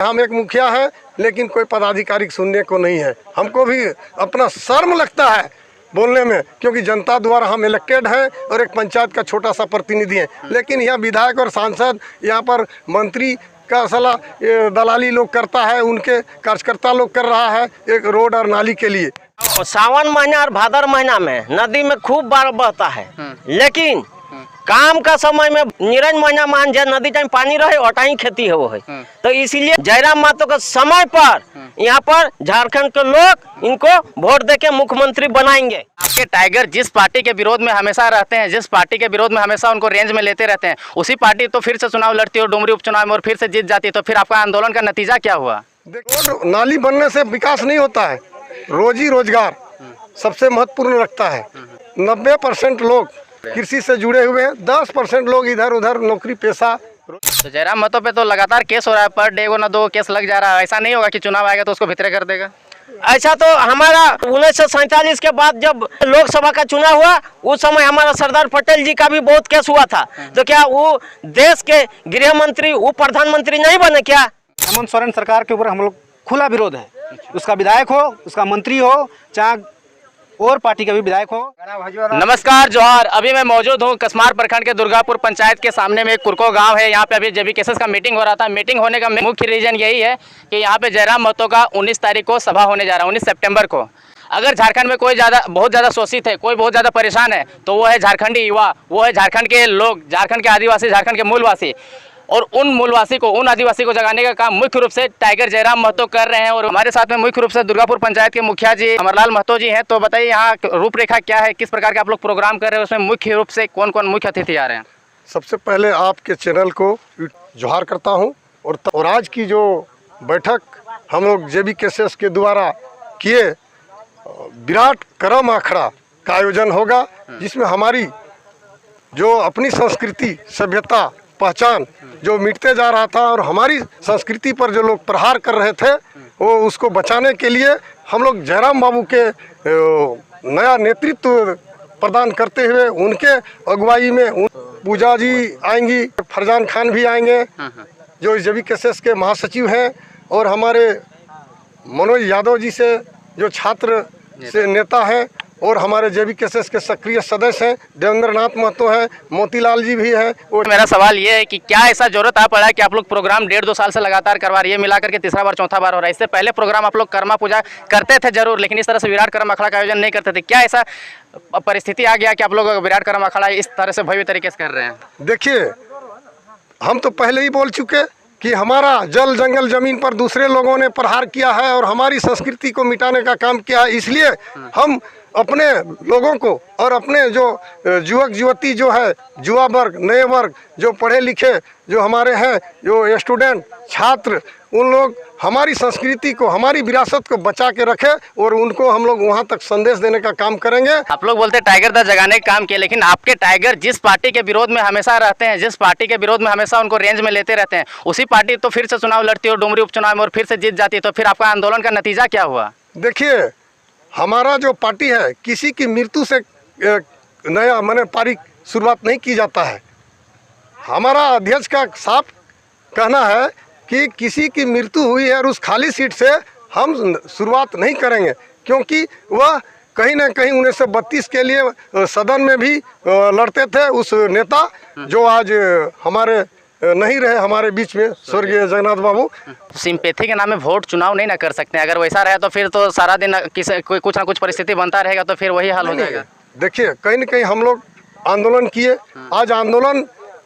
हम एक मुखिया है, लेकिन कोई पदाधिकारी सुनने को नहीं है। हमको भी अपना शर्म लगता है बोलने में, क्योंकि जनता द्वारा हम इलेक्टेड हैं और एक पंचायत का छोटा सा प्रतिनिधि हैं। लेकिन यहाँ विधायक और सांसद, यहाँ पर मंत्री का सलाह दलाली लोग करता है, उनके कार्यकर्ता लोग कर रहा है एक रोड और नाली के लिए। सावन महीना और भादर महीना में नदी में खूब बाढ़ बहता है, लेकिन काम का समय में निरंजन महीना मान जाए नदी टाइम पानी रहे और टाइम खेती है वो है। तो इसीलिए जयराम महतो के समय पर यहाँ पर झारखंड के लोग इनको वोट देके मुख्यमंत्री बनाएंगे। आपके टाइगर जिस पार्टी के विरोध में हमेशा रहते हैं, जिस पार्टी के विरोध में हमेशा उनको रेंज में लेते रहते हैं, उसी पार्टी तो फिर से चुनाव लड़ती है और डुमरी उपचुनाव में और फिर से जीत जाती है। तो फिर आपका आंदोलन का नतीजा क्या हुआ? देखो, नाली बनने से विकास नहीं होता है, रोजी रोजगार सबसे महत्वपूर्ण रखता है। 90% लोग कृषि से जुड़े हुए हैं, 10% लोग इधर उधर नौकरी पेशा। तो जयराम महतो पे तो लगातार केस हो रहा है, पर डे को ना 2 केस लग जा रहा है। ऐसा नहीं होगा कि चुनाव आएगा तो उसको भितरे कर देगा? ऐसा तो हमारा 1947 के बाद जब लोकसभा का चुनाव हुआ, उस समय हमारा सरदार पटेल जी का भी बहुत केस हुआ था। तो क्या वो देश के गृह मंत्री, वो प्रधानमंत्री नहीं बने क्या? हेमंत सोरेन सरकार के ऊपर हम लोग खुला विरोध है। उसका विधायक हो, उसका मंत्री हो, चाहे और पार्टी का भी विधायक हो। नमस्कार, जोहार। अभी मैं मौजूद हूँ कसमार प्रखंड के दुर्गापुर पंचायत के सामने में एक कुरको गांव है। यहाँ पे अभी जेबी केसेस का मीटिंग हो रहा था। मीटिंग होने का मुख्य रीजन यही है कि यहाँ पे जयराम महतो का 19 तारीख को सभा होने जा रहा है, 19 सितंबर को। अगर झारखंड में कोई बहुत ज़्यादा शोषित है, कोई बहुत ज़्यादा परेशान है, तो वो है झारखंडी युवा, वो है झारखंड के लोग, झारखंड के आदिवासी, झारखंड के मूलवासी। और उन मूलवासी को, उन आदिवासी को जगाने का काम मुख्य रूप से टाइगर जयराम महतो कर रहे हैं। और हमारे साथ में मुख्य रूप से दुर्गापुर पंचायत के मुखिया जी अमरलाल महतो जी हैं। तो बताइए यहाँ रूपरेखा क्या है, किस प्रकार के आप लोग प्रोग्राम कर रहे हैं, उसमें मुख्य रूप से कौन कौन मुख्य अतिथि आ रहे हैं? सबसे पहले आपके चैनल को जोहार करता हूं। और आज की जो बैठक हम लोग जेबी केसेस के द्वारा किए, विराट करम आखड़ा का आयोजन होगा, जिसमें हमारी जो अपनी संस्कृति, सभ्यता, पहचान जो मिटते जा रहा था और हमारी संस्कृति पर जो लोग प्रहार कर रहे थे, वो उसको बचाने के लिए हम लोग जयराम बाबू के नया नेतृत्व प्रदान करते हुए उनके अगुवाई में पूजा जी आएंगी, फरजान खान भी आएंगे जो जेबी केसेस के महासचिव हैं, और हमारे मनोज यादव जी से जो छात्र से नेता हैं, और हमारे जेबी केसेस के सक्रिय सदस्य हैं देवेंद्र नाथ महतो हैं, मोतीलाल जी भी हैं। और मेरा सवाल ये है कि क्या ऐसा जरूरत आ पड़ा है कि आप लोग प्रोग्राम 1.5-2 साल से लगातार करवा रही है, मिला करके तीसरा बार चौथा बार हो रहा है? इससे पहले प्रोग्राम आप लोग कर्मा पूजा करते थे जरूर, लेकिन इस तरह से विराट कर्म अखाड़ा का आयोजन नहीं करते थे। क्या ऐसा परिस्थिति आ गया कि आप लोग विराट कर्म अखाड़ा इस तरह से भव्य तरीके से कर रहे हैं? देखिए, हम तो पहले ही बोल चुके कि हमारा जल जंगल जमीन पर दूसरे लोगों ने प्रहार किया है और हमारी संस्कृति को मिटाने का काम किया है। इसलिए हम अपने लोगों को और अपने जो युवक युवती जो है, युवा वर्ग, नए वर्ग, जो पढ़े लिखे जो हमारे हैं, जो स्टूडेंट, छात्र, उन लोग हमारी संस्कृति को, हमारी विरासत को बचा के रखे और उनको हम लोग वहाँ तक संदेश देने का काम करेंगे। आप लोग बोलते हैं टाइगर दा जगाने का काम किया, लेकिन आपके टाइगर जिस पार्टी के विरोध में हमेशा रहते हैं, जिस पार्टी के विरोध में हमेशा उनको रेंज में लेते रहते हैं, उसी पार्टी तो फिर से चुनाव लड़ती है और डुमरी उपचुनाव में और फिर से जीत जाती है। तो फिर आपका आंदोलन का नतीजा क्या हुआ? देखिए, हमारा जो पार्टी है, किसी की मृत्यु से नया मैंने पारी शुरुआत नहीं की जाता है। हमारा अध्यक्ष का साफ कहना है कि किसी की मृत्यु हुई है और उस खाली सीट से हम शुरुआत नहीं करेंगे, क्योंकि वह कहीं ना कहीं 1932 के लिए सदन में भी लड़ते थे। उस नेता जो आज हमारे नहीं रहे हमारे बीच में, स्वर्गीय जगन्नाथ बाबू। सिंपैथी के नाम में वोट चुनाव नहीं ना कर सकते। अगर वैसा रहे तो फिर तो सारा दिन कुछ ना कुछ परिस्थिति बनता रहेगा, तो फिर वही हाल हो जाएगा। देखिए, कहीं न कहीं हम लोग आंदोलन किए, आज आंदोलन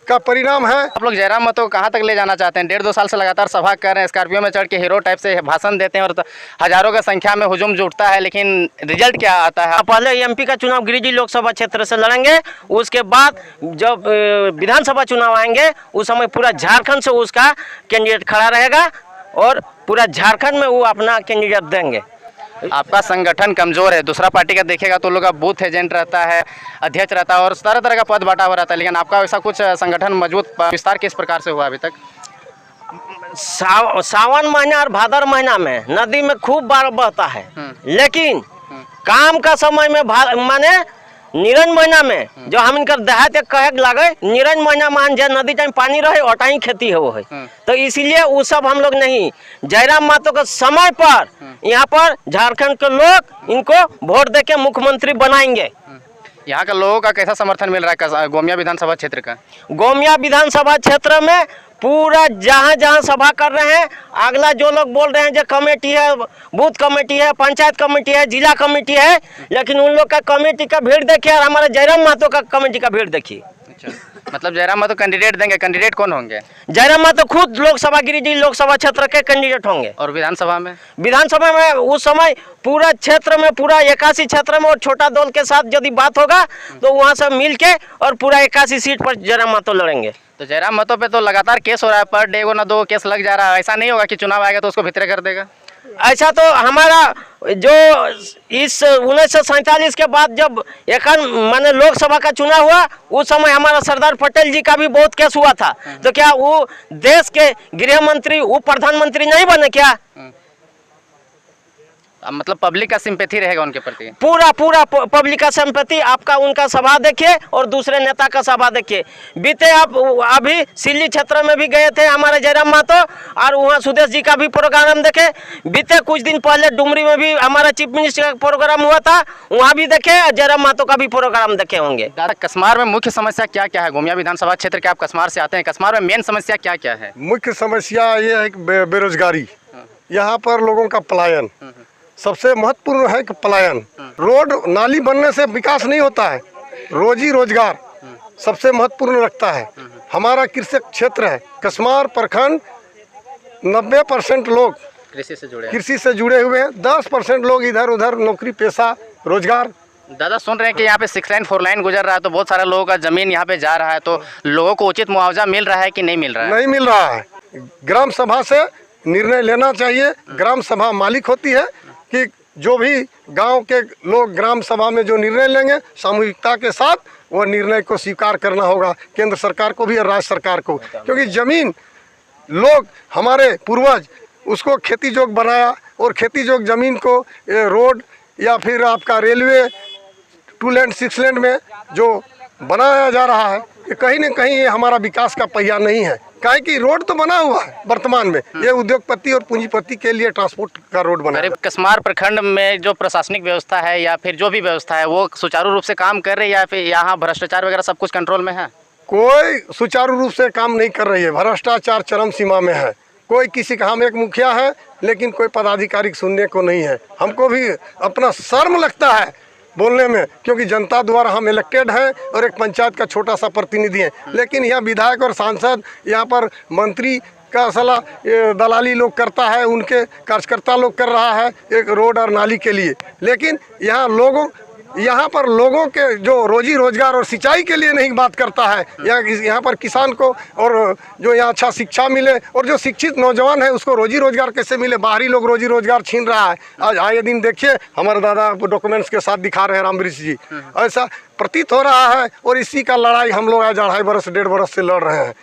का परिणाम है। आप लोग जयराम महतो कहाँ तक ले जाना चाहते हैं? 1.5-2 साल से लगातार सभा कर रहे हैं, स्कॉर्पियो में चढ़ के हीरो टाइप से भाषण देते हैं और हजारों की संख्या में हुजूम जुटता है, लेकिन रिजल्ट क्या आता है? पहले एमपी का चुनाव गिरिडीह लोकसभा क्षेत्र से लड़ेंगे, उसके बाद जब विधानसभा चुनाव आएंगे उस समय पूरा झारखंड से उसका कैंडिडेट खड़ा रहेगा और पूरा झारखंड में वो अपना कैंडिडेट देंगे। आपका संगठन कमजोर है, दूसरा पार्टी का देखेगा तो लोग का बूथ एजेंट रहता है, अध्यक्ष रहता है और तरह तरह का पद बांटा हुआ रहता है, लेकिन आपका वैसा कुछ संगठन मजबूत विस्तार किस प्रकार से हुआ अभी तक? सावन महीना और भादर महीना में नदी में खूब बाढ़ बहता है, लेकिन काम का समय में माने निरन महीना में जो हम इनकर देहात कहे लगे निरन महीना मान जे नदी टाइम पानी रहे ओटाई खेती हो है। तो इसीलिए वो सब हम लोग नहीं, जयराम महतो के समय पर यहाँ पर झारखंड के लोग इनको वोट दे के मुख्यमंत्री बनाएंगे। यहाँ के लोगों का कैसा समर्थन मिल रहा है गोमिया विधानसभा क्षेत्र का? गोमिया विधानसभा क्षेत्र में पूरा जहाँ जहाँ सभा कर रहे हैं, अगला जो लोग बोल रहे हैं जो कमेटी है, बूथ कमेटी है, पंचायत कमेटी है, जिला कमेटी है, लेकिन उन लोग का कमेटी का भीड़ देखिए और हमारे जयराम महतो का कमेटी का भीड़ देखिए। अच्छा, मतलब जयराम महतो कैंडिडेट देंगे, कैंडिडेट कौन होंगे? जयराम महतो खुद लोकसभा गिरिडीह लोकसभा क्षेत्र के कैंडिडेट होंगे। और विधानसभा में? विधानसभा में उस समय पूरा क्षेत्र में, पूरा 81 क्षेत्र में और छोटा दल के साथ यदि बात होगा तो वहाँ से मिल के और पूरा 81 सीट पर जयराम महतो लड़ेंगे। तो जयराम महतो पे तो लगातार केस हो रहा है, पर डे को ना 2 केस लग जा रहा है। ऐसा नहीं होगा कि चुनाव आएगा तो उसको भितरे कर देगा? ऐसा तो हमारा जो इस 1947 के बाद जब माने लोकसभा का चुनाव हुआ उस समय हमारा सरदार पटेल जी का भी बहुत केस हुआ था। तो क्या वो देश के गृह मंत्री, वो प्रधानमंत्री नहीं बने क्या? मतलब पब्लिक का सिंपैथी रहेगा उनके प्रति? पूरा पब्लिक का सिंपैथी। आपका उनका सभा देखिए और दूसरे नेता का सभा देखिए। बीते आप अभी सिल्ली क्षेत्र में भी गए थे हमारे जयराम महतो और वहाँ सुदेश जी का भी प्रोग्राम देखे। बीते कुछ दिन पहले डुमरी में भी हमारा चीफ मिनिस्टर का प्रोग्राम हुआ था, वहाँ भी देखे और जयराम महतो का भी प्रोग्राम देखे होंगे। दादा, कसमार में मुख्य समस्या क्या क्या है? गोमिया विधानसभा क्षेत्र के आप कसमार से आते हैं, कसमार में मेन समस्या क्या क्या है? मुख्य समस्या ये है कि बेरोजगारी, यहाँ पर लोगों का पलायन सबसे महत्वपूर्ण है कि पलायन। रोड नाली बनने से विकास नहीं होता है, रोजी रोजगार सबसे महत्वपूर्ण रखता है। हमारा कृषि क्षेत्र है, कसमार प्रखंड 90% लोग कृषि से जुड़े हुए हैं, 10% लोग इधर उधर नौकरी पेशा रोजगार। दादा, सुन रहे हैं कि यहाँ पे 6 लाइन 4 लाइन गुजर रहा है, तो बहुत सारे लोगों का जमीन यहाँ पे जा रहा है, तो लोगों को उचित मुआवजा मिल रहा है कि नहीं मिल रहा है? नहीं मिल रहा है। ग्राम सभा से निर्णय लेना चाहिए। ग्राम सभा मालिक होती है कि जो भी गांव के लोग ग्राम सभा में जो निर्णय लेंगे सामूहिकता के साथ वो निर्णय को स्वीकार करना होगा, केंद्र सरकार को भी और राज्य सरकार को। क्योंकि ज़मीन लोग हमारे पूर्वज उसको खेती जोग बनाया और खेती जोग ज़मीन को रोड या फिर आपका रेलवे 2 लेन 6 लेन में जो बनाया जा रहा है, ये कहीं न कहीं ये हमारा विकास का पहिया नहीं है। काहे कि रोड तो बना हुआ है वर्तमान में, ये उद्योगपति और पूंजीपति के लिए ट्रांसपोर्ट का रोड बना है। कसमार प्रखंड में जो प्रशासनिक व्यवस्था है या फिर जो भी व्यवस्था है वो सुचारू रूप से काम कर रही है या फिर यहाँ भ्रष्टाचार वगैरह सब कुछ कंट्रोल में है? कोई सुचारू रूप से काम नहीं कर रही है, भ्रष्टाचार चरम सीमा में है। कोई किसी का, हम एक मुखिया है लेकिन कोई पदाधिकारी सुनने को नहीं है। हमको भी अपना शर्म लगता है बोलने में, क्योंकि जनता द्वारा हम इलेक्टेड हैं और एक पंचायत का छोटा सा प्रतिनिधि हैं, लेकिन यहाँ विधायक और सांसद, यहाँ पर मंत्री का सलाह दलाली लोग करता है, उनके कार्यकर्ता लोग कर रहा है एक रोड और नाली के लिए। लेकिन यहाँ पर लोगों के जो रोजी रोजगार और सिंचाई के लिए नहीं बात करता है। यहाँ पर किसान को और जो यहाँ अच्छा शिक्षा मिले और जो शिक्षित नौजवान है उसको रोजी रोजगार कैसे मिले, बाहरी लोग रोजी रोजगार छीन रहा है। आज आए दिन देखिए हमारे दादा डॉक्यूमेंट्स के साथ दिखा रहे हैं रामवृक्ष जी, ऐसा प्रतीत हो रहा है। और इसी का लड़ाई हम लोग आज 2.5 बरस 1.5 बरस से लड़ रहे हैं।